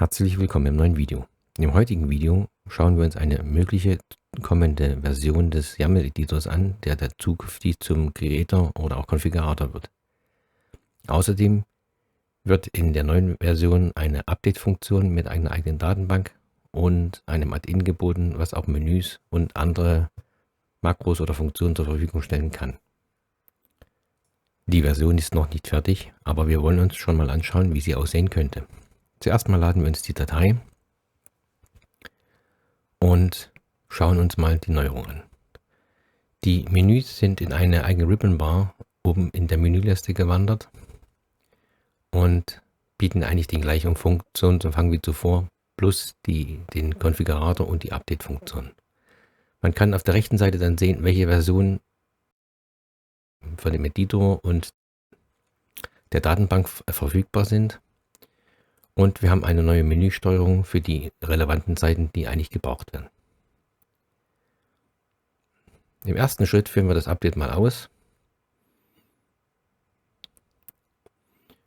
Herzlich willkommen im neuen Video. Im heutigen Video schauen wir uns eine mögliche kommende Version des YAML-Editors an, der zukünftig zum Creator oder auch Konfigurator wird. Außerdem wird in der neuen Version eine Update-Funktion mit einer eigenen Datenbank und einem Add-in geboten, was auch Menüs und andere Makros oder Funktionen zur Verfügung stellen kann. Die Version ist noch nicht fertig, aber wir wollen uns schon mal anschauen, wie sie aussehen könnte. Zuerst mal laden wir uns die Datei und schauen uns mal die Neuerungen an. Die Menüs sind in eine eigene Ribbon-Bar oben in der Menüleiste gewandert und bieten eigentlich den gleichen Funktionsumfang wie zuvor, plus den Konfigurator und die Update-Funktion. Man kann auf der rechten Seite dann sehen, welche Versionen von dem Editor und der Datenbank verfügbar sind. Und wir haben eine neue Menüsteuerung für die relevanten Seiten, die eigentlich gebraucht werden. Im ersten Schritt führen wir das Update mal aus.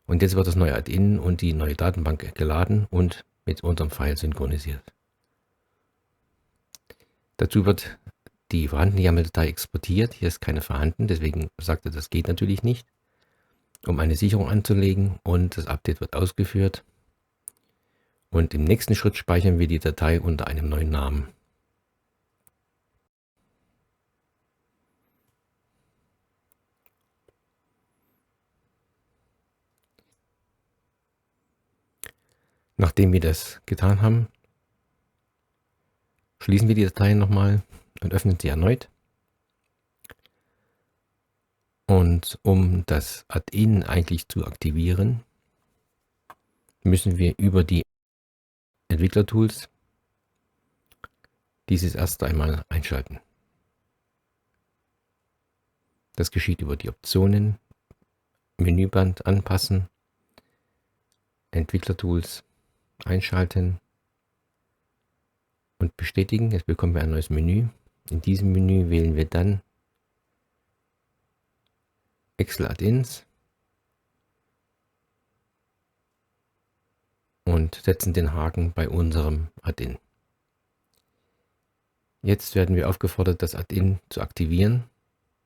Und jetzt wird das neue Add-in und die neue Datenbank geladen und mit unserem File synchronisiert. Dazu wird die vorhandene YAML-Datei exportiert. Hier ist keine vorhanden, deswegen sagt er, das geht natürlich nicht, um eine Sicherung anzulegen, und das Update wird ausgeführt. Und im nächsten Schritt speichern wir die Datei unter einem neuen Namen. Nachdem wir das getan haben, schließen wir die Datei nochmal und öffnen sie erneut. Und um das Add-in eigentlich zu aktivieren, müssen wir über die Entwicklertools dieses erst einmal einschalten. Das geschieht über die Optionen, Menüband anpassen, Entwicklertools einschalten und bestätigen. Jetzt bekommen wir ein neues Menü. In diesem Menü wählen wir dann Excel Add-ins und setzen den Haken bei unserem Add-in. Jetzt werden wir aufgefordert, das Add-in zu aktivieren.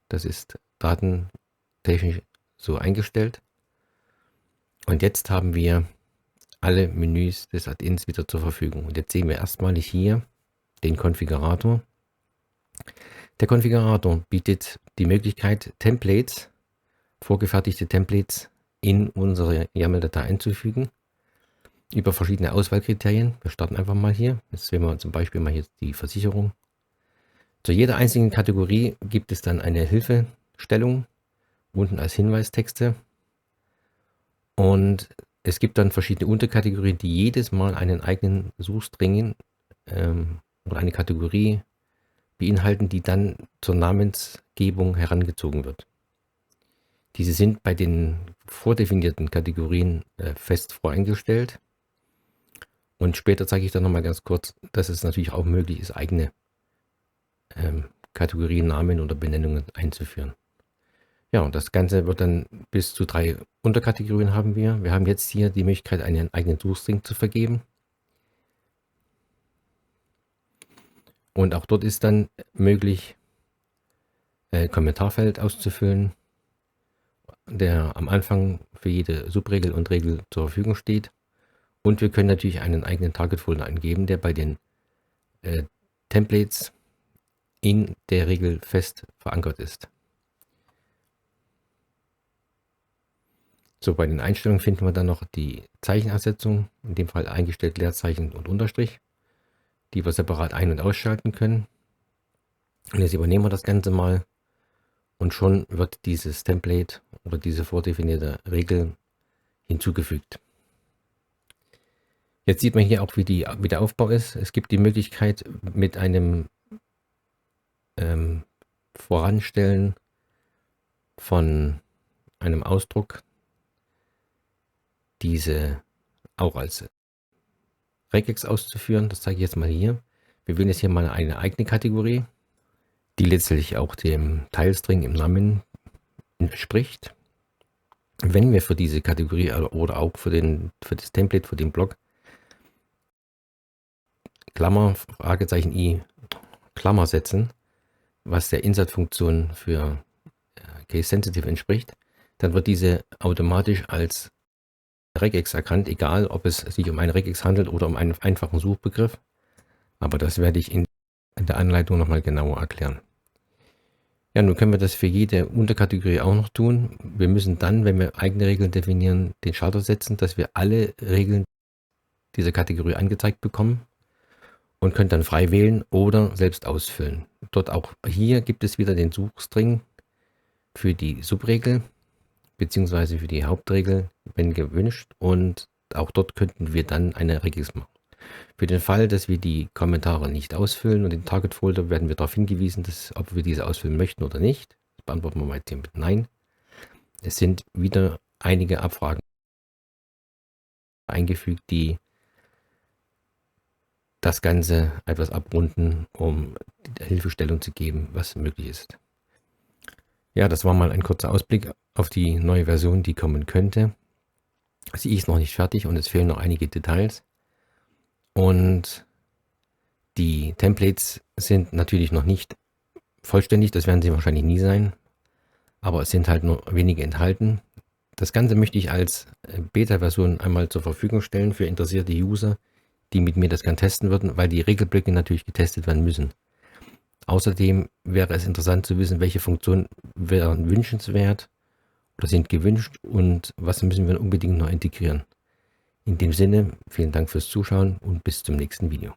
Das ist datentechnisch so eingestellt. Und jetzt haben wir alle Menüs des Add-ins wieder zur Verfügung. Und jetzt sehen wir erstmalig hier den Konfigurator. Der Konfigurator bietet die Möglichkeit, vorgefertigte Templates in unsere YAML-Datei einzufügen, über verschiedene Auswahlkriterien. Wir starten einfach mal hier. Jetzt sehen wir zum Beispiel mal jetzt die Versicherung. Zu jeder einzelnen Kategorie gibt es dann eine Hilfestellung, unten als Hinweistexte. Und es gibt dann verschiedene Unterkategorien, die jedes Mal einen eigenen Suchstring oder eine Kategorie beinhalten, die dann zur Namensgebung herangezogen wird. Diese sind bei den vordefinierten Kategorien fest voreingestellt. Und später zeige ich dann nochmal ganz kurz, dass es natürlich auch möglich ist, eigene Kategorienamen oder Benennungen einzuführen. Ja, und das Ganze wird dann bis zu 3 Unterkategorien haben wir. Wir haben jetzt hier die Möglichkeit, einen eigenen Suchstring zu vergeben. Und auch dort ist dann möglich, Kommentarfeld auszufüllen, der am Anfang für jede Subregel und Regel zur Verfügung steht. Und wir können natürlich einen eigenen Target-Folder eingeben, der bei den Templates in der Regel fest verankert ist. So, bei den Einstellungen finden wir dann noch die Zeichenersetzung, in dem Fall eingestellt Leerzeichen und Unterstrich, die wir separat ein- und ausschalten können. Und jetzt übernehmen wir das Ganze mal und schon wird dieses Template oder diese vordefinierte Regel hinzugefügt. Jetzt sieht man hier auch, wie der Aufbau ist. Es gibt die Möglichkeit, mit einem Voranstellen von einem Ausdruck diese auch als Regex auszuführen. Das zeige ich jetzt mal hier. Wir wählen jetzt hier mal eine eigene Kategorie, die letztlich auch dem Teilstring im Namen entspricht. Wenn wir für diese Kategorie oder auch für das Template, für den Block Klammer, Fragezeichen I, Klammer setzen, was der Insert-Funktion für Case Sensitive entspricht, dann wird diese automatisch als Regex erkannt, egal ob es sich um ein Regex handelt oder um einen einfachen Suchbegriff. Aber das werde ich in der Anleitung nochmal genauer erklären. Ja, nun können wir das für jede Unterkategorie auch noch tun. Wir müssen dann, wenn wir eigene Regeln definieren, den Schalter setzen, dass wir alle Regeln dieser Kategorie angezeigt bekommen und können dann frei wählen oder selbst ausfüllen. Dort auch hier gibt es wieder den Suchstring für die Subregel bzw. für die Hauptregel, wenn gewünscht, und auch dort könnten wir dann eine Regex machen. Für den Fall, dass wir die Kommentare nicht ausfüllen und den Target Folder, werden wir darauf hingewiesen, dass, ob wir diese ausfüllen möchten oder nicht. Das beantworten wir mal hier mit Nein. Es sind wieder einige Abfragen eingefügt, die das Ganze etwas abrunden, um Hilfestellung zu geben, was möglich ist. Ja, das war mal ein kurzer Ausblick auf die neue Version, die kommen könnte. Sie ist noch nicht fertig und es fehlen noch einige Details. Und die Templates sind natürlich noch nicht vollständig, das werden sie wahrscheinlich nie sein, aber es sind halt nur wenige enthalten. Das Ganze möchte ich als Beta-Version einmal zur Verfügung stellen für interessierte User, die mit mir das Ganze testen würden, weil die Regelblöcke natürlich getestet werden müssen. Außerdem wäre es interessant zu wissen, welche Funktionen wären wünschenswert oder sind gewünscht und was müssen wir unbedingt noch integrieren. In dem Sinne, vielen Dank fürs Zuschauen und bis zum nächsten Video.